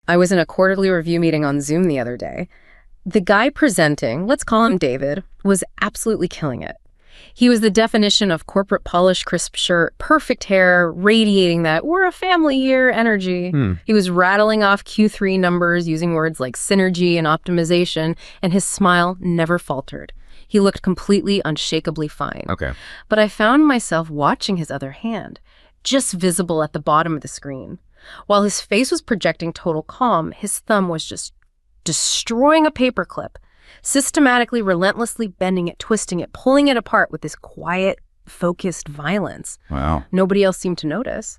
I was in a quarterly review meeting on Zoom the other day. The guy presenting, let's call him David, was absolutely killing it. He was the definition of corporate polish, crisp shirt, perfect hair, radiating that we're a family here energy. He was rattling off Q3 numbers using words like synergy and optimization, and his smile never faltered. He looked completely unshakably fine. Okay. But I found myself watching his other hand, just visible at the bottom of the screen. While his face was projecting total calm, his thumb was just destroying a paperclip, systematically, relentlessly bending it, twisting it, pulling it apart with this quiet, focused violence. Wow. Nobody else seemed to notice.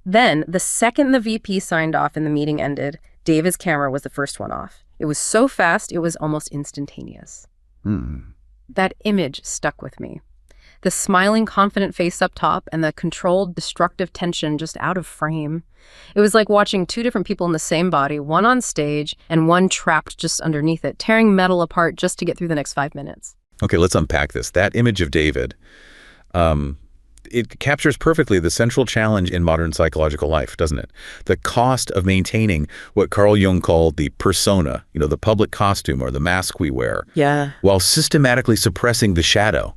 Then, the second the VP signed off and the meeting ended, David's camera was the first one off. It was so fast, it was almost instantaneous. That image stuck with me. The smiling, confident face up top and the controlled, destructive tension just out of frame. It was like watching two different people in the same body, one on stage and one trapped just underneath it, tearing metal apart just to get through the next 5 minutes. Okay, let's unpack this. That image of David, it captures perfectly the central challenge in modern psychological life, doesn't it? The cost of maintaining what Carl Jung called the persona, the public costume or the mask we wear, while systematically suppressing the shadow,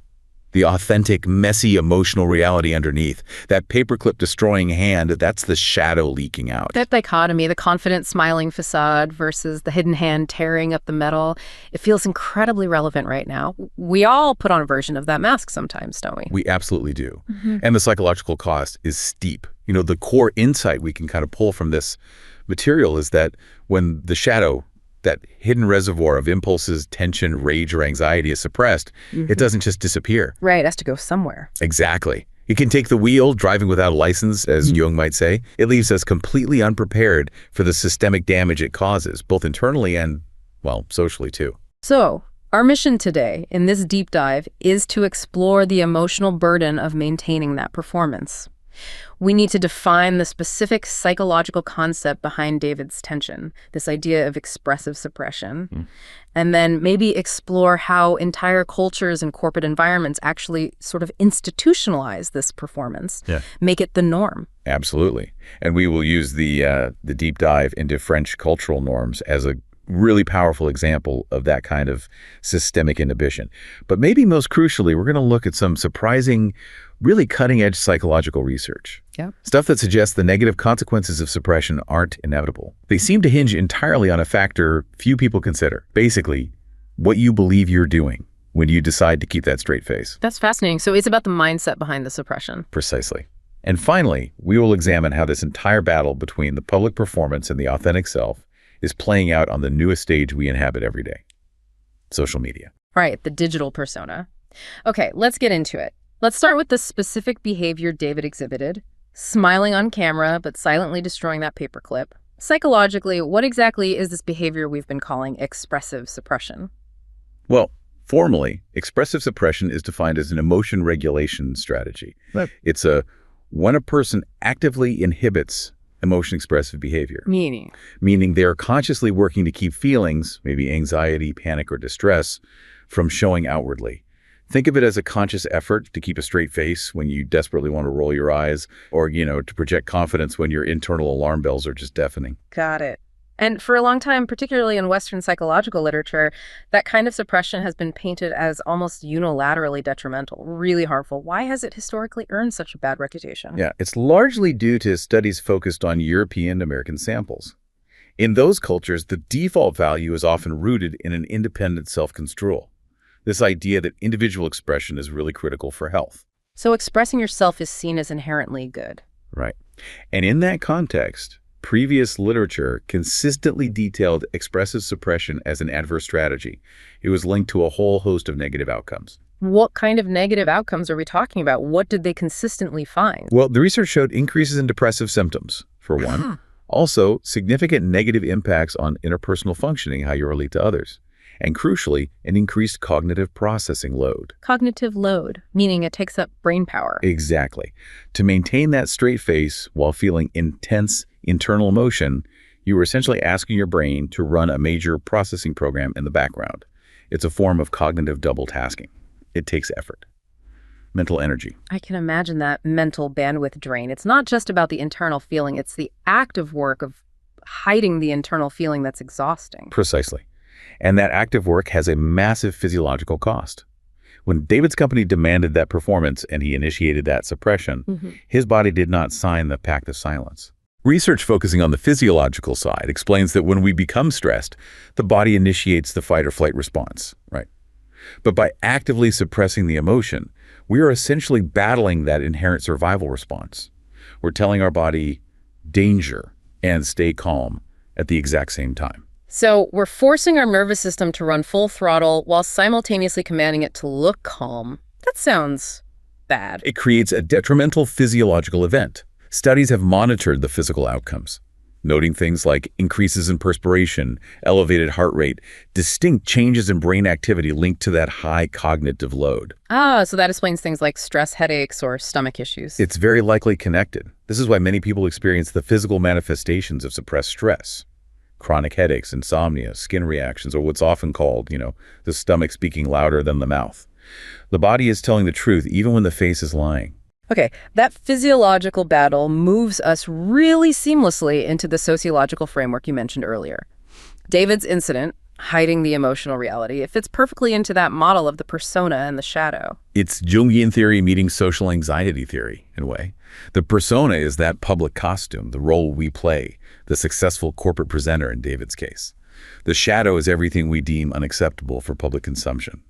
the authentic, messy, emotional reality underneath. That paperclip destroying hand, that's the shadow leaking out. That dichotomy, the confident, smiling facade versus the hidden hand tearing up the metal, it feels incredibly relevant right now. We all put on a version of that mask sometimes, don't we? We absolutely do. And the psychological cost is steep. The core insight we can kind of pull from this material is that when the shadow, that hidden reservoir of impulses, tension, rage, or anxiety is suppressed, it doesn't just disappear. Right, it has to go somewhere. Exactly. It can take the wheel, driving without a license, as Jung might say. It leaves us completely unprepared for the systemic damage it causes, both internally and, well, socially too. So, our mission today in this deep dive is to explore the emotional burden of maintaining that performance. We need to define the specific psychological concept behind David's tension, this idea of expressive suppression, and then maybe explore how entire cultures and corporate environments actually sort of institutionalize this performance, make it the norm. Absolutely. And we will use the deep dive into French cultural norms as a really powerful example of that kind of systemic inhibition. But maybe most crucially, we're going to look at some surprising, really cutting-edge psychological research. Stuff that suggests the negative consequences of suppression aren't inevitable. They seem to hinge entirely on a factor few people consider. Basically, what you believe you're doing when you decide to keep that straight face. That's fascinating. So it's about the mindset behind the suppression. Precisely. And finally, we will examine how this entire battle between the public performance and the authentic self is playing out on the newest stage we inhabit every day, social media. Right, the digital persona. Okay, let's get into it. Let's start with the specific behavior David exhibited, smiling on camera but silently destroying that paperclip. Psychologically, what exactly is this behavior we've been calling expressive suppression? Well, formally, expressive suppression is defined as an emotion regulation strategy. It's when a person actively inhibits emotion-expressive behavior. Meaning they're consciously working to keep feelings, maybe anxiety, panic, or distress, from showing outwardly. Think of it as a conscious effort to keep a straight face when you desperately want to roll your eyes, or, to project confidence when your internal alarm bells are just deafening. Got it. And for a long time, particularly in Western psychological literature, that kind of suppression has been painted as almost unilaterally detrimental, really harmful. Why has it historically earned such a bad reputation? Yeah, it's largely due to studies focused on European American samples. In those cultures, the default value is often rooted in an independent self-control. This idea that individual expression is really critical for health. So expressing yourself is seen as inherently good. Right. And in that context, previous literature consistently detailed expressive suppression as an adverse strategy. It was linked to a whole host of negative outcomes. What kind of negative outcomes are we talking about? What did they consistently find? Well, the research showed increases in depressive symptoms, for one. Also, significant negative impacts on interpersonal functioning, how you relate to others. And crucially, an increased cognitive processing load. Cognitive load, meaning it takes up brain power. Exactly. To maintain that straight face while feeling intense internal emotion, you were essentially asking your brain to run a major processing program in the background. It's a form of cognitive double tasking. It takes effort. Mental energy. I can imagine that mental bandwidth drain. It's not just about the internal feeling, it's the active work of hiding the internal feeling that's exhausting. Precisely. And that active work has a massive physiological cost. When David's company demanded that performance and he initiated that suppression, his body did not sign the pact of silence. Research focusing on the physiological side explains that when we become stressed, the body initiates the fight or flight response, right? But by actively suppressing the emotion, we are essentially battling that inherent survival response. We're telling our body, danger, and stay calm at the exact same time. So we're forcing our nervous system to run full throttle while simultaneously commanding it to look calm. That sounds bad. It creates a detrimental physiological event. Studies have monitored the physical outcomes, noting things like increases in perspiration, elevated heart rate, distinct changes in brain activity linked to that high cognitive load. So that explains things like stress headaches or stomach issues. It's very likely connected. This is why many people experience the physical manifestations of suppressed stress. Chronic headaches, insomnia, skin reactions, or what's often called, the stomach speaking louder than the mouth. The body is telling the truth even when the face is lying. Okay, that physiological battle moves us really seamlessly into the sociological framework you mentioned earlier. David's incident, hiding the emotional reality, it fits perfectly into that model of the persona and the shadow. It's Jungian theory meeting social anxiety theory, in a way. The persona is that public costume, the role we play, the successful corporate presenter in David's case. The shadow is everything we deem unacceptable for public consumption.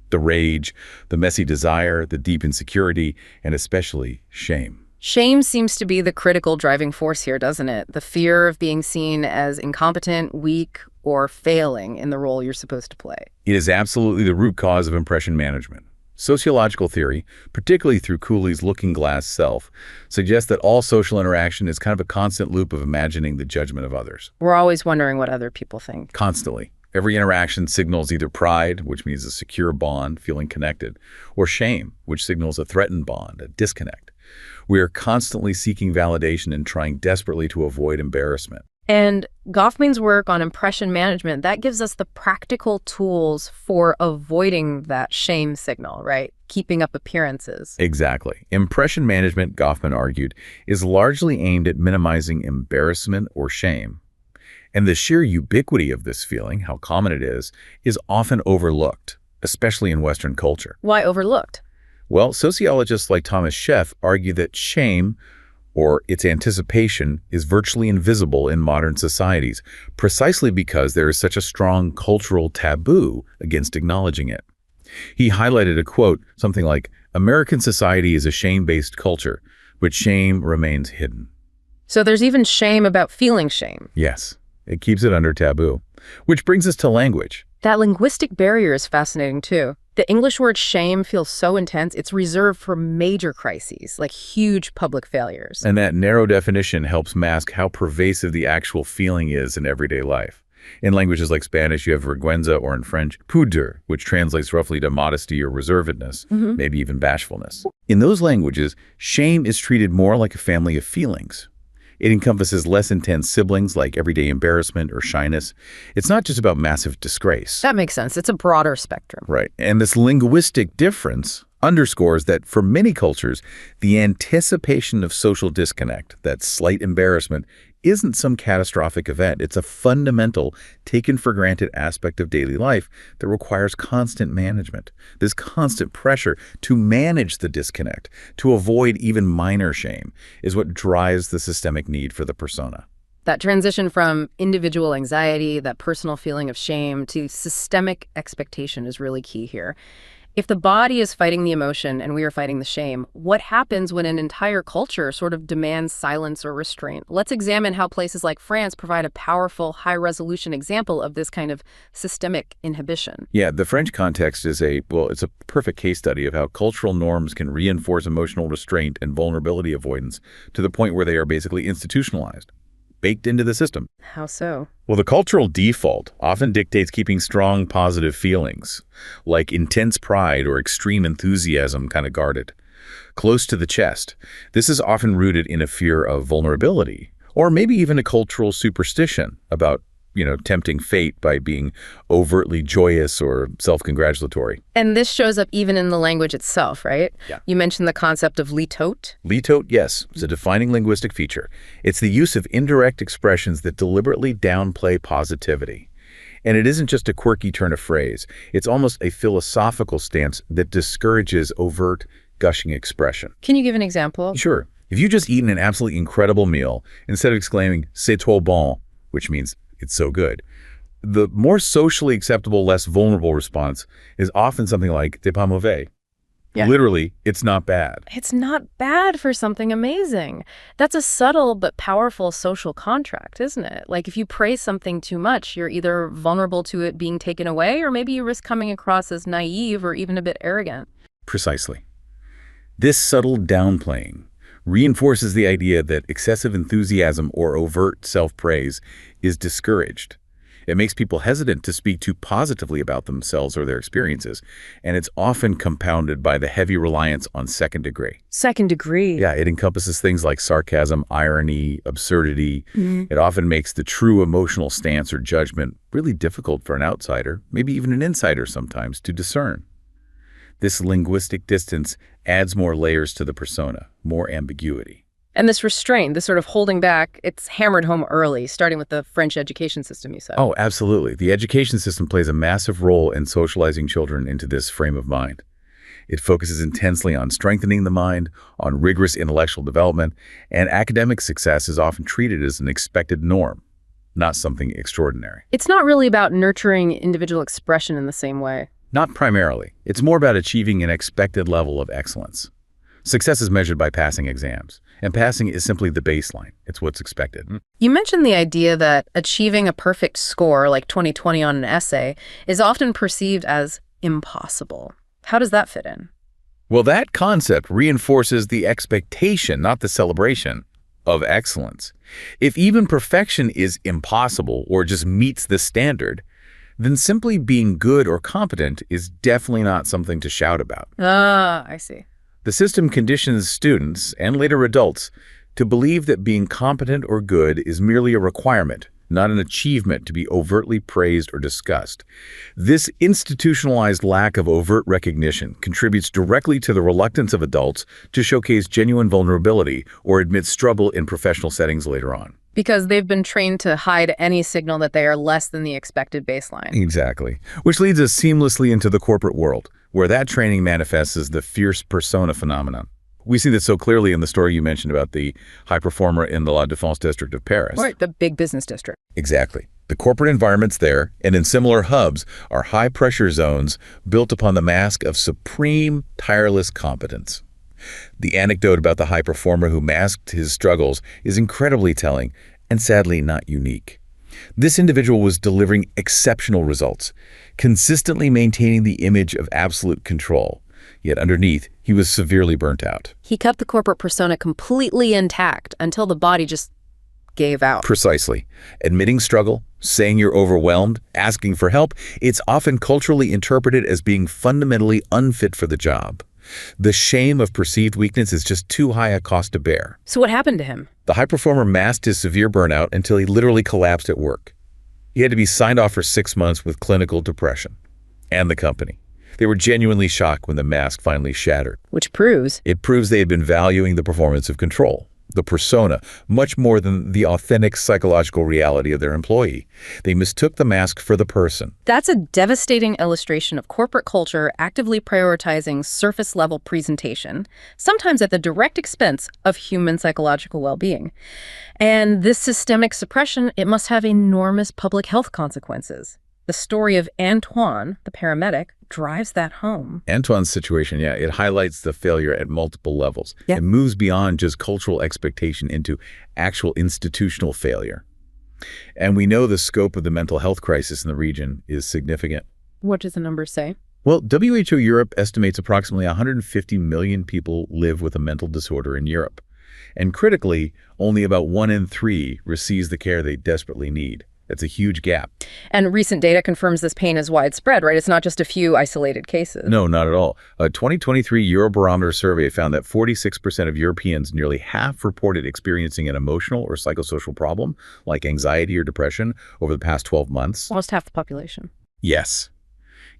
The rage, the messy desire, the deep insecurity, and especially shame. Shame seems to be the critical driving force here, doesn't it? The fear of being seen as incompetent, weak, or failing in the role you're supposed to play. It is absolutely the root cause of impression management. Sociological theory, particularly through Cooley's looking glass self, suggests that all social interaction is kind of a constant loop of imagining the judgment of others. We're always wondering what other people think. Constantly. Every interaction signals either pride, which means a secure bond, feeling connected, or shame, which signals a threatened bond, a disconnect. We are constantly seeking validation and trying desperately to avoid embarrassment. And Goffman's work on impression management, that gives us the practical tools for avoiding that shame signal, right? Keeping up appearances. Exactly. Impression management, Goffman argued, is largely aimed at minimizing embarrassment or shame. And the sheer ubiquity of this feeling, how common it is often overlooked, especially in Western culture. Why overlooked? Well, sociologists like Thomas Scheff argue that shame, or its anticipation, is virtually invisible in modern societies, precisely because there is such a strong cultural taboo against acknowledging it. He highlighted a quote, something like, "American society is a shame-based culture, but shame remains hidden." So there's even shame about feeling shame. Yes, it keeps it under taboo. Which brings us to language. That linguistic barrier is fascinating too. The English word shame feels so intense, it's reserved for major crises, like huge public failures. And that narrow definition helps mask how pervasive the actual feeling is in everyday life. In languages like Spanish, you have vergüenza, or in French, pudeur, which translates roughly to modesty or reservedness, maybe even bashfulness. In those languages, shame is treated more like a family of feelings. It encompasses less intense siblings like everyday embarrassment or shyness. It's not just about massive disgrace. That makes sense. It's a broader spectrum. Right. And this linguistic difference underscores that for many cultures, the anticipation of social disconnect, that slight embarrassment, isn't some catastrophic event. It's a fundamental, taken-for-granted aspect of daily life that requires constant management. This constant pressure to manage the disconnect, to avoid even minor shame, is what drives the systemic need for the persona. That transition from individual anxiety, that personal feeling of shame, to systemic expectation is really key here. If the body is fighting the emotion and we are fighting the shame, what happens when an entire culture sort of demands silence or restraint? Let's examine how places like France provide a powerful, high-resolution example of this kind of systemic inhibition. Yeah, the French context is it's a perfect case study of how cultural norms can reinforce emotional restraint and vulnerability avoidance to the point where they are basically institutionalized, baked into the system. How so? Well, the cultural default often dictates keeping strong positive feelings, like intense pride or extreme enthusiasm, kind of guarded, close to the chest. This is often rooted in a fear of vulnerability, or maybe even a cultural superstition about tempting fate by being overtly joyous or self-congratulatory. And this shows up even in the language itself, right? Yeah. You mentioned the concept of litote. Litote, yes, is a defining linguistic feature. It's the use of indirect expressions that deliberately downplay positivity. And it isn't just a quirky turn of phrase. It's almost a philosophical stance that discourages overt, gushing expression. Can you give an example? Sure. If you just eaten an absolutely incredible meal, instead of exclaiming, c'est trop bon, which means it's so good, the more socially acceptable, less vulnerable response is often something like, c'est pas mauvais. Yeah. Literally, it's not bad. It's not bad for something amazing. That's a subtle but powerful social contract, isn't it? Like if you praise something too much, you're either vulnerable to it being taken away, or maybe you risk coming across as naive or even a bit arrogant. Precisely. This subtle downplaying reinforces the idea that excessive enthusiasm or overt self-praise is discouraged. It makes people hesitant to speak too positively about themselves or their experiences, and it's often compounded by the heavy reliance on second degree. Second degree? Yeah, it encompasses things like sarcasm, irony, absurdity. It often makes the true emotional stance or judgment really difficult for an outsider, maybe even an insider sometimes, to discern. This linguistic distance adds more layers to the persona, more ambiguity. And this restraint, this sort of holding back, it's hammered home early, starting with the French education system, you said. Oh, absolutely. The education system plays a massive role in socializing children into this frame of mind. It focuses intensely on strengthening the mind, on rigorous intellectual development, and academic success is often treated as an expected norm, not something extraordinary. It's not really about nurturing individual expression in the same way. Not primarily. It's more about achieving an expected level of excellence. Success is measured by passing exams, and passing is simply the baseline. It's what's expected. You mentioned the idea that achieving a perfect score, like 20/20 on an essay, is often perceived as impossible. How does that fit in? Well, that concept reinforces the expectation, not the celebration, of excellence. If even perfection is impossible or just meets the standard, then simply being good or competent is definitely not something to shout about. Ah, I see. The system conditions students, and later adults, to believe that being competent or good is merely a requirement, not an achievement to be overtly praised or discussed. This institutionalized lack of overt recognition contributes directly to the reluctance of adults to showcase genuine vulnerability or admit struggle in professional settings later on. Because they've been trained to hide any signal that they are less than the expected baseline. Exactly. Which leads us seamlessly into the corporate world, where that training manifests as the fierce persona phenomenon. We see this so clearly in the story you mentioned about the high performer in the La Défense district of Paris. Right, the big business district. Exactly. The corporate environments there, and in similar hubs, are high-pressure zones built upon the mask of supreme, tireless competence. The anecdote about the high performer who masked his struggles is incredibly telling and sadly not unique. This individual was delivering exceptional results, consistently maintaining the image of absolute control. Yet underneath, he was severely burnt out. He kept the corporate persona completely intact until the body just gave out. Precisely. Admitting struggle, saying you're overwhelmed, asking for help, it's often culturally interpreted as being fundamentally unfit for the job. The shame of perceived weakness is just too high a cost to bear. So what happened to him? The high performer masked his severe burnout until he literally collapsed at work. He had to be signed off for 6 months with clinical depression. And the company. They were genuinely shocked when the mask finally shattered. Which proves? It proves they had been valuing the performance of control, the persona, much more than the authentic psychological reality of their employee. They mistook the mask for the person. That's a devastating illustration of corporate culture actively prioritizing surface-level presentation, sometimes at the direct expense of human psychological well-being. And this systemic suppression, it must have enormous public health consequences. The story of Antoine, the paramedic, drives that home. Antoine's situation, it highlights the failure at multiple levels. Yeah. It moves beyond just cultural expectation into actual institutional failure. And we know the scope of the mental health crisis in the region is significant. What does the numbers say? Well, WHO Europe estimates approximately 150 million people live with a mental disorder in Europe. And critically, only about 1 in 3 receives the care they desperately need. It's a huge gap. And recent data confirms this pain is widespread, right? It's not just a few isolated cases. No, not at all. A 2023 Eurobarometer survey found that 46% of Europeans, nearly half, reported experiencing an emotional or psychosocial problem, like anxiety or depression, over the past 12 months. Almost half the population. Yes.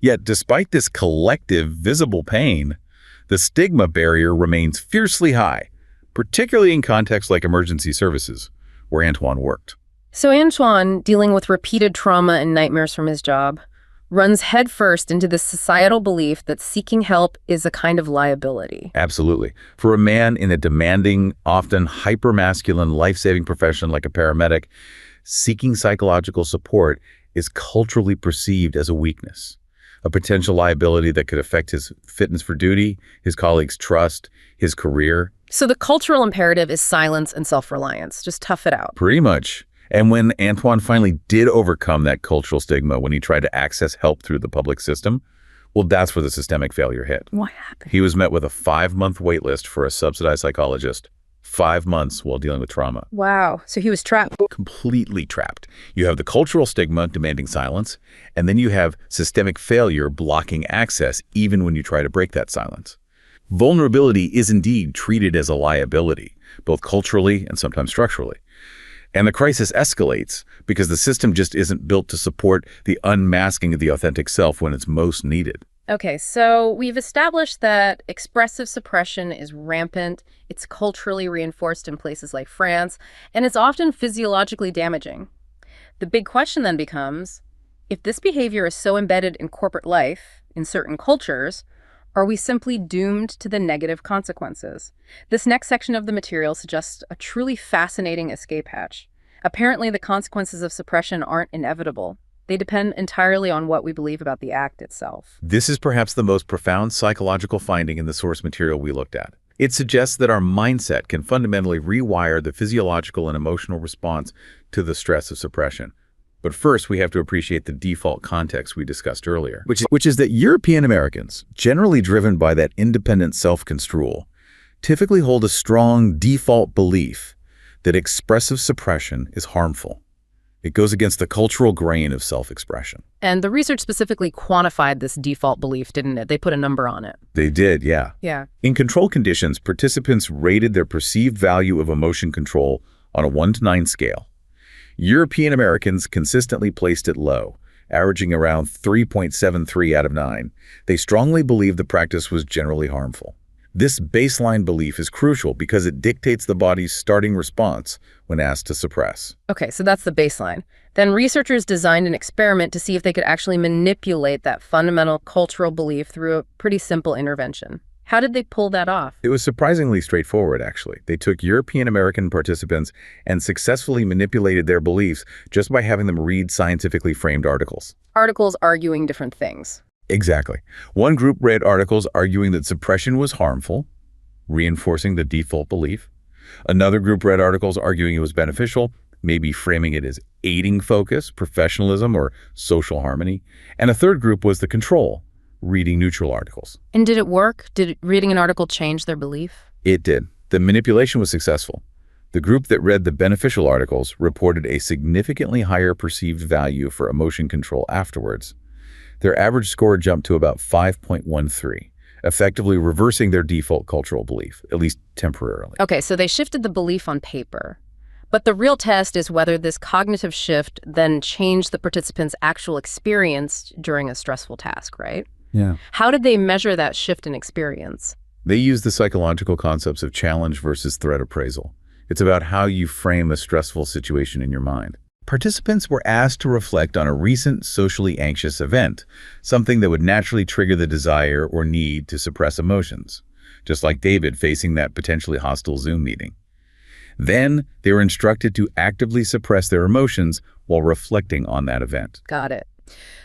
Yet, despite this collective visible pain, the stigma barrier remains fiercely high, particularly in contexts like emergency services, where Antoine worked. So Antoine, dealing with repeated trauma and nightmares from his job, runs headfirst into the societal belief that seeking help is a kind of liability. Absolutely. For a man in a demanding, often hypermasculine, life-saving profession like a paramedic, seeking psychological support is culturally perceived as a weakness, a potential liability that could affect his fitness for duty, his colleagues' trust, his career. So the cultural imperative is silence and self-reliance. Just tough it out. Pretty much. And when Antoine finally did overcome that cultural stigma, when he tried to access help through the public system, well, that's where the systemic failure hit. What happened? He was met with a 5-month wait list for a subsidized psychologist. 5 months while dealing with trauma. Wow. So he was trapped. Completely trapped. You have the cultural stigma demanding silence, and then you have systemic failure blocking access even when you try to break that silence. Vulnerability is indeed treated as a liability, both culturally and sometimes structurally. And the crisis escalates because the system just isn't built to support the unmasking of the authentic self when it's most needed. Okay, so we've established that expressive suppression is rampant, it's culturally reinforced in places like France, and it's often physiologically damaging. The big question then becomes, if this behavior is so embedded in corporate life, in certain cultures, are we simply doomed to the negative consequences? This next section of the material suggests a truly fascinating escape hatch. Apparently, the consequences of suppression aren't inevitable. They depend entirely on what we believe about the act itself. This is perhaps the most profound psychological finding in the source material we looked at. It suggests that our mindset can fundamentally rewire the physiological and emotional response to the stress of suppression. But first, we have to appreciate the default context we discussed earlier, which is that European Americans, generally driven by that independent self-construal, typically hold a strong default belief that expressive suppression is harmful. It goes against the cultural grain of self-expression. And the research specifically quantified this default belief, didn't it? They put a number on it. They did, yeah. Yeah. In control conditions, participants rated their perceived value of emotion control on a 1 to 9 scale. European Americans consistently placed it low, averaging around 3.73 out of 9. They strongly believed the practice was generally harmful. This baseline belief is crucial because it dictates the body's starting response when asked to suppress. Okay, so that's the baseline. Then researchers designed an experiment to see if they could actually manipulate that fundamental cultural belief through a pretty simple intervention. How did they pull that off? It was surprisingly straightforward, actually. They took European American participants and successfully manipulated their beliefs just by having them read scientifically framed articles. Articles arguing different things. Exactly. One group read articles arguing that suppression was harmful, reinforcing the default belief. Another group read articles arguing it was beneficial, maybe framing it as aiding focus, professionalism, or social harmony. And a third group was the control, reading neutral articles. And did it work? Did reading an article change their belief? It did. The manipulation was successful. The group that read the beneficial articles reported a significantly higher perceived value for emotion control afterwards. Their average score jumped to about 5.13, effectively reversing their default cultural belief, at least temporarily. Okay, so they shifted the belief on paper. But the real test is whether this cognitive shift then changed the participants' actual experience during a stressful task, right? Yeah. How did they measure that shift in experience? They used the psychological concepts of challenge versus threat appraisal. It's about how you frame a stressful situation in your mind. Participants were asked to reflect on a recent socially anxious event, something that would naturally trigger the desire or need to suppress emotions, just like David facing that potentially hostile Zoom meeting. Then they were instructed to actively suppress their emotions while reflecting on that event. Got it.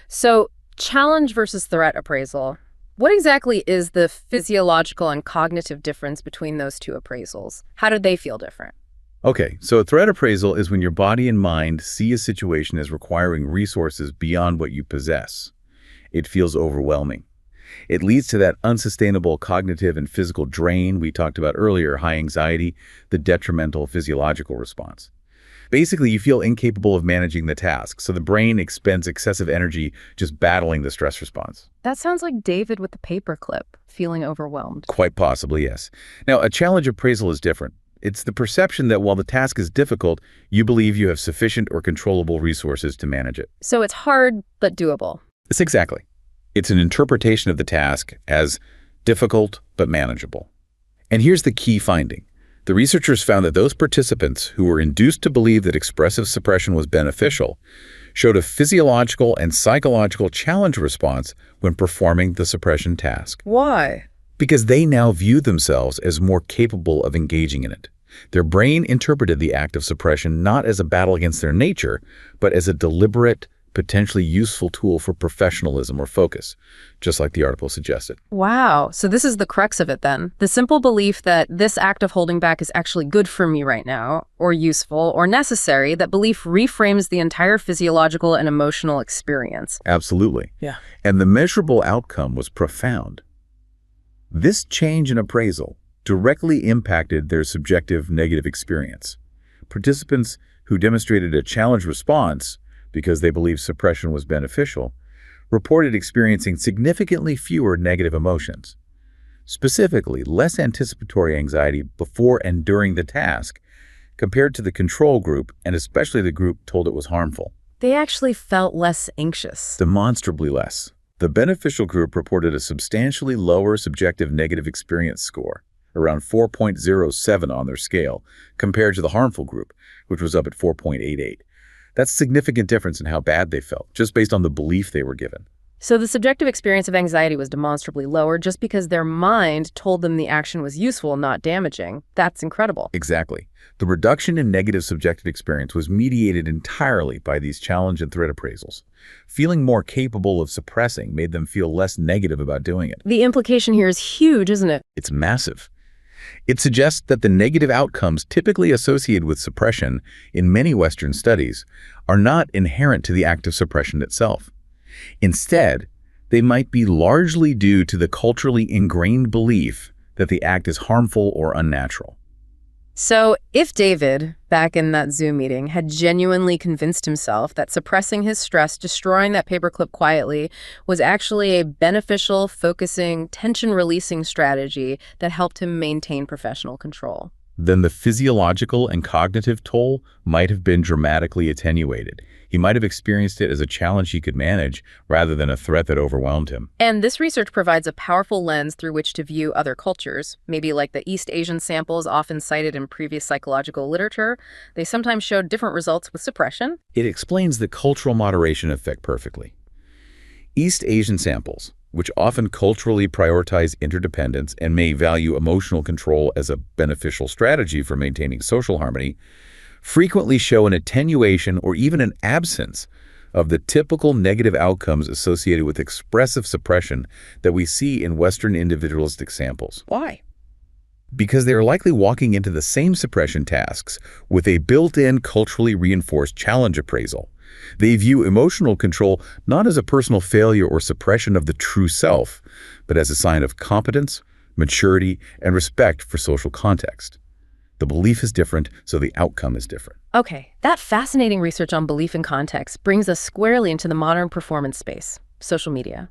So challenge versus threat appraisal. What exactly is the physiological and cognitive difference between those two appraisals? How did they feel different? Okay, so a threat appraisal is when your body and mind see a situation as requiring resources beyond what you possess. It feels overwhelming. It leads to that unsustainable cognitive and physical drain we talked about earlier, high anxiety, the detrimental physiological response. Basically, you feel incapable of managing the task, so the brain expends excessive energy just battling the stress response. That sounds like David with the paperclip, feeling overwhelmed. Quite possibly, yes. Now, a challenge appraisal is different. It's the perception that while the task is difficult, you believe you have sufficient or controllable resources to manage it. So it's hard, but doable. It's exactly. It's an interpretation of the task as difficult, but manageable. And here's the key finding. The researchers found that those participants who were induced to believe that expressive suppression was beneficial showed a physiological and psychological challenge response when performing the suppression task. Why? Because they now view themselves as more capable of engaging in it. Their brain interpreted the act of suppression not as a battle against their nature, but as a deliberate, potentially useful tool for professionalism or focus, just like the article suggested. Wow. So this is the crux of it then. The simple belief that this act of holding back is actually good for me right now, or useful, or necessary, that belief reframes the entire physiological and emotional experience. Absolutely. Yeah. And the measurable outcome was profound. This change in appraisal directly impacted their subjective negative experience. Participants who demonstrated a challenge response because they believed suppression was beneficial, reported experiencing significantly fewer negative emotions. Specifically, less anticipatory anxiety before and during the task compared to the control group, and especially the group told it was harmful. They actually felt less anxious. Demonstrably less. The beneficial group reported a substantially lower subjective negative experience score, around 4.07 on their scale, compared to the harmful group, which was up at 4.88. That's a significant difference in how bad they felt, just based on the belief they were given. So the subjective experience of anxiety was demonstrably lower just because their mind told them the action was useful, not damaging. That's incredible. Exactly. The reduction in negative subjective experience was mediated entirely by these challenge and threat appraisals. Feeling more capable of suppressing made them feel less negative about doing it. The implication here is huge, isn't it? It's massive. It suggests that the negative outcomes typically associated with suppression in many Western studies are not inherent to the act of suppression itself. Instead, they might be largely due to the culturally ingrained belief that the act is harmful or unnatural. So if David, back in that Zoom meeting, had genuinely convinced himself that suppressing his stress, destroying that paperclip quietly, was actually a beneficial, focusing, tension-releasing strategy that helped him maintain professional control, then the physiological and cognitive toll might have been dramatically attenuated. He might have experienced it as a challenge he could manage rather than a threat that overwhelmed him. And this research provides a powerful lens through which to view other cultures, maybe like the East Asian samples often cited in previous psychological literature. They sometimes showed different results with suppression. It explains the cultural moderation effect perfectly. East Asian samples, which often culturally prioritize interdependence and may value emotional control as a beneficial strategy for maintaining social harmony, frequently show an attenuation or even an absence of the typical negative outcomes associated with expressive suppression that we see in Western individualistic samples. Why? Because they are likely walking into the same suppression tasks with a built-in culturally reinforced challenge appraisal. They view emotional control not as a personal failure or suppression of the true self, but as a sign of competence, maturity, and respect for social context. The belief is different, so the outcome is different. Okay, that fascinating research on belief and context brings us squarely into the modern performance space, social media.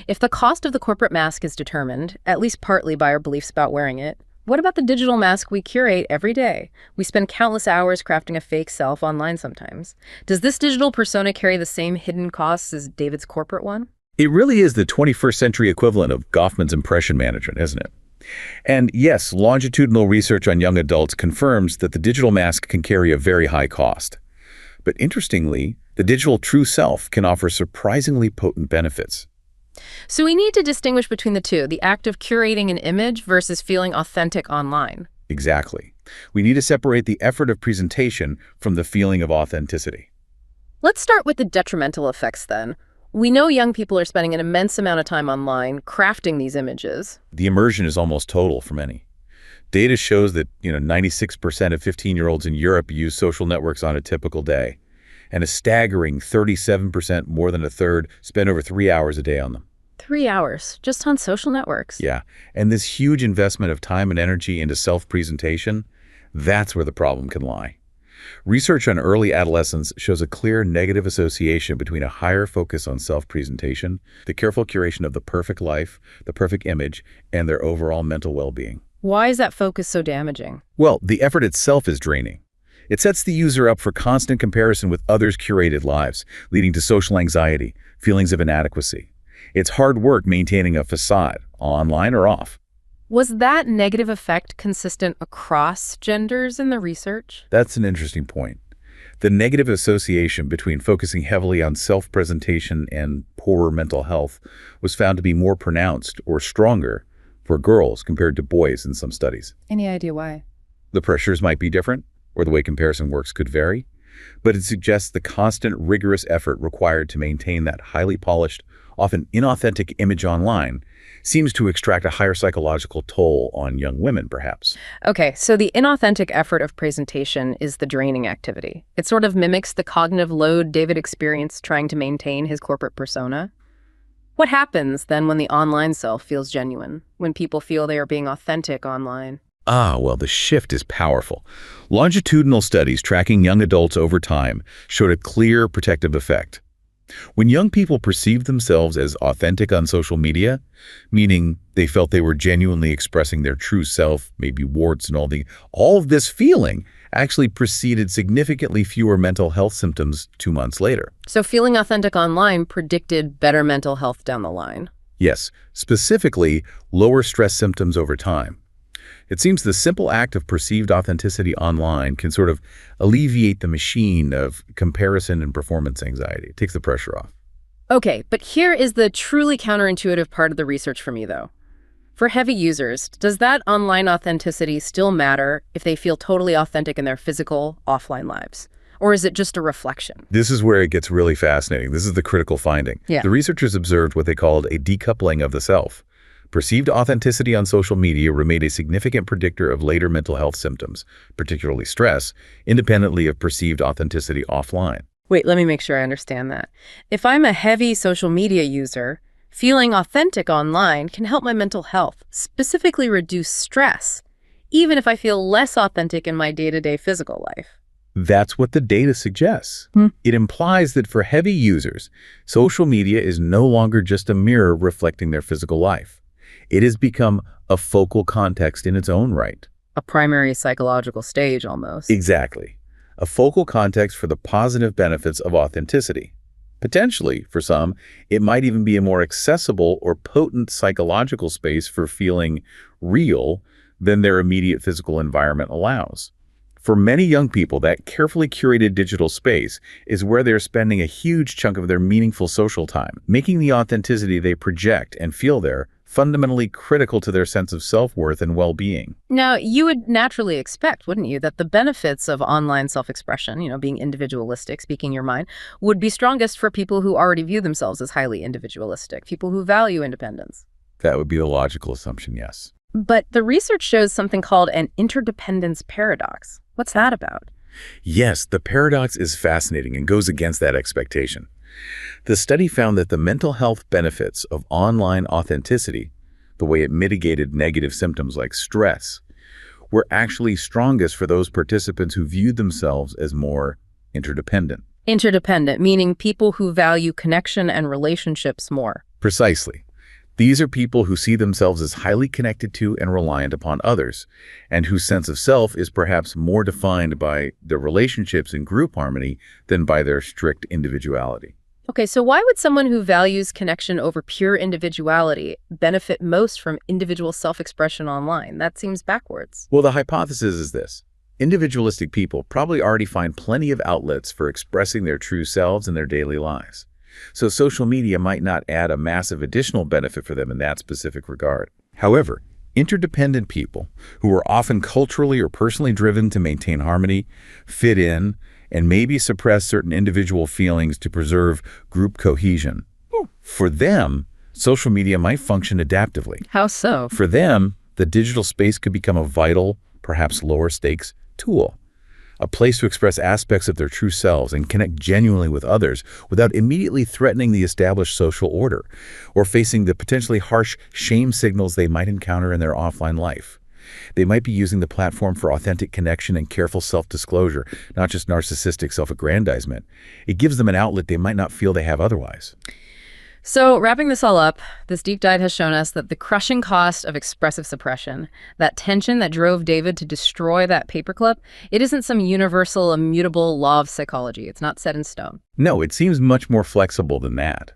If the cost of the corporate mask is determined, at least partly by our beliefs about wearing it, what about the digital mask we curate every day? We spend countless hours crafting a fake self online sometimes. Does this digital persona carry the same hidden costs as David's corporate one? It really is the 21st century equivalent of Goffman's impression management, isn't it? And yes, longitudinal research on young adults confirms that the digital mask can carry a very high cost. But interestingly, the digital true self can offer surprisingly potent benefits. So we need to distinguish between the two, the act of curating an image versus feeling authentic online. Exactly. We need to separate the effort of presentation from the feeling of authenticity. Let's start with the detrimental effects then. We know young people are spending an immense amount of time online crafting these images. The immersion is almost total for many. Data shows that 96% of 15-year-olds in Europe use social networks on a typical day, and a staggering 37%, more than a third, spend over 3 hours a day on them. 3 hours, just on social networks. Yeah, and this huge investment of time and energy into self-presentation, that's where the problem can lie. Research on early adolescence shows a clear negative association between a higher focus on self-presentation, the careful curation of the perfect life, the perfect image, and their overall mental well-being. Why is that focus so damaging? Well, the effort itself is draining. It sets the user up for constant comparison with others' curated lives, leading to social anxiety, feelings of inadequacy. It's hard work maintaining a facade, online or off. Was that negative effect consistent across genders in the research? That's an interesting point. The negative association between focusing heavily on self-presentation and poorer mental health was found to be more pronounced or stronger for girls compared to boys in some studies. Any idea why? The pressures might be different, or the way comparison works could vary, but it suggests the constant, rigorous effort required to maintain that highly polished, often inauthentic image online seems to extract a higher psychological toll on young women, perhaps. Okay, so the inauthentic effort of presentation is the draining activity. It sort of mimics the cognitive load David experienced trying to maintain his corporate persona. What happens then when the online self feels genuine, when people feel they are being authentic online? Well, the shift is powerful. Longitudinal studies tracking young adults over time showed a clear protective effect. When young people perceived themselves as authentic on social media, meaning they felt they were genuinely expressing their true self, maybe warts and all of this feeling actually preceded significantly fewer mental health symptoms 2 months later. So feeling authentic online predicted better mental health down the line. Yes, specifically lower stress symptoms over time. It seems the simple act of perceived authenticity online can sort of alleviate the machine of comparison and performance anxiety. It takes the pressure off. Okay, but here is the truly counterintuitive part of the research for me, though. For heavy users, does that online authenticity still matter if they feel totally authentic in their physical, offline lives? Or is it just a reflection? This is where it gets really fascinating. This is the critical finding. Yeah. The researchers observed what they called a decoupling of the self. Perceived authenticity on social media remained a significant predictor of later mental health symptoms, particularly stress, independently of perceived authenticity offline. Wait, let me make sure I understand that. If I'm a heavy social media user, feeling authentic online can help my mental health, specifically reduce stress, even if I feel less authentic in my day-to-day physical life. That's what the data suggests. It implies that for heavy users, social media is no longer just a mirror reflecting their physical life. It has become a focal context in its own right. A primary psychological stage, almost. Exactly. A focal context for the positive benefits of authenticity. Potentially, for some, it might even be a more accessible or potent psychological space for feeling real than their immediate physical environment allows. For many young people, that carefully curated digital space is where they're spending a huge chunk of their meaningful social time, making the authenticity they project and feel there fundamentally critical to their sense of self-worth and well-being. Now, you would naturally expect, wouldn't you, that the benefits of online self-expression, being individualistic, speaking your mind, would be strongest for people who already view themselves as highly individualistic, people who value independence. That would be the logical assumption, yes. But the research shows something called an interdependence paradox. What's that about? Yes, the paradox is fascinating and goes against that expectation. The study found that the mental health benefits of online authenticity, the way it mitigated negative symptoms like stress, were actually strongest for those participants who viewed themselves as more interdependent. Interdependent, meaning people who value connection and relationships more. Precisely. These are people who see themselves as highly connected to and reliant upon others, and whose sense of self is perhaps more defined by their relationships in group harmony than by their strict individuality. Okay, so why would someone who values connection over pure individuality benefit most from individual self-expression online? That seems backwards. Well, the hypothesis is this. Individualistic people probably already find plenty of outlets for expressing their true selves in their daily lives. So social media might not add a massive additional benefit for them in that specific regard. However, interdependent people who are often culturally or personally driven to maintain harmony, fit in, and maybe suppress certain individual feelings to preserve group cohesion. For them, social media might function adaptively. How so? For them, the digital space could become a vital, perhaps lower stakes tool, a place to express aspects of their true selves and connect genuinely with others without immediately threatening the established social order or facing the potentially harsh shame signals they might encounter in their offline life. They might be using the platform for authentic connection and careful self-disclosure, not just narcissistic self-aggrandizement. It gives them an outlet they might not feel they have otherwise. So wrapping this all up, this deep dive has shown us that the crushing cost of expressive suppression, that tension that drove David to destroy that paperclip, it isn't some universal, immutable law of psychology. It's not set in stone. No, it seems much more flexible than that.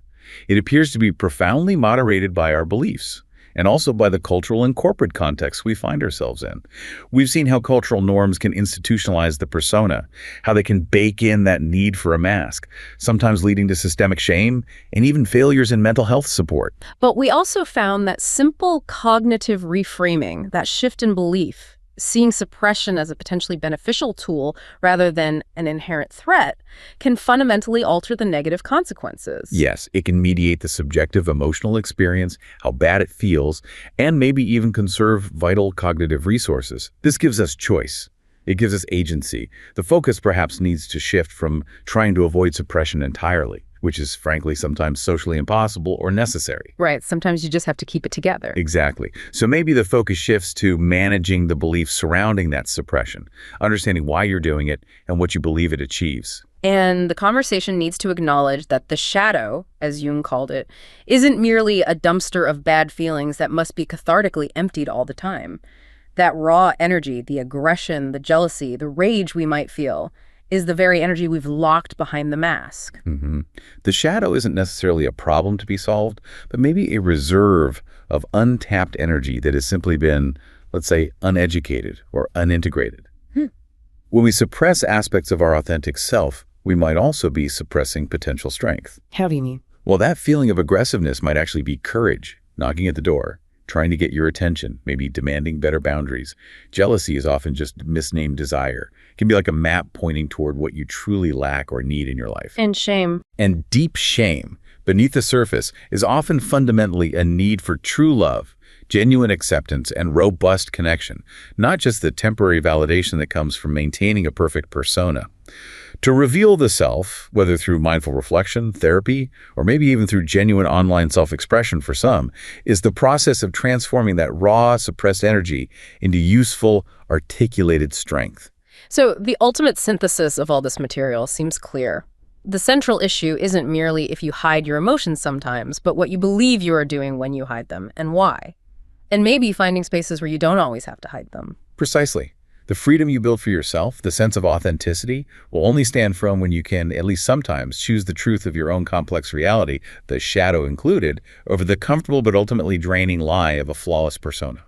It appears to be profoundly moderated by our beliefs, and also by the cultural and corporate context we find ourselves in. We've seen how cultural norms can institutionalize the persona, how they can bake in that need for a mask, sometimes leading to systemic shame and even failures in mental health support. But we also found that simple cognitive reframing, that shift in belief, seeing suppression as a potentially beneficial tool rather than an inherent threat, can fundamentally alter the negative consequences. Yes, it can mediate the subjective emotional experience, how bad it feels, and maybe even conserve vital cognitive resources. This gives us choice. It gives us agency. The focus perhaps needs to shift from trying to avoid suppression entirely, which is frankly sometimes socially impossible or necessary. Right. Sometimes you just have to keep it together. Exactly. So maybe the focus shifts to managing the beliefs surrounding that suppression, understanding why you're doing it and what you believe it achieves. And the conversation needs to acknowledge that the shadow, as Jung called it, isn't merely a dumpster of bad feelings that must be cathartically emptied all the time. That raw energy, the aggression, the jealousy, the rage we might feel, is the very energy we've locked behind the mask. The shadow isn't necessarily a problem to be solved, but maybe a reserve of untapped energy that has simply been, let's say, uneducated or unintegrated. When we suppress aspects of our authentic self, we might also be suppressing potential strength. How do you mean? Well, that feeling of aggressiveness might actually be courage, knocking at the door, trying to get your attention, maybe demanding better boundaries. Jealousy is often just misnamed desire. It can be like a map pointing toward what you truly lack or need in your life. And shame. And deep shame, beneath the surface, is often fundamentally a need for true love, genuine acceptance, and robust connection, not just the temporary validation that comes from maintaining a perfect persona. To reveal the self, whether through mindful reflection, therapy, or maybe even through genuine online self-expression for some, is the process of transforming that raw, suppressed energy into useful, articulated strength. So the ultimate synthesis of all this material seems clear. The central issue isn't merely if you hide your emotions sometimes, but what you believe you are doing when you hide them, and why. And maybe finding spaces where you don't always have to hide them. Precisely. The freedom you build for yourself, the sense of authenticity, will only stand firm when you can, at least sometimes, choose the truth of your own complex reality, the shadow included, over the comfortable but ultimately draining lie of a flawless persona.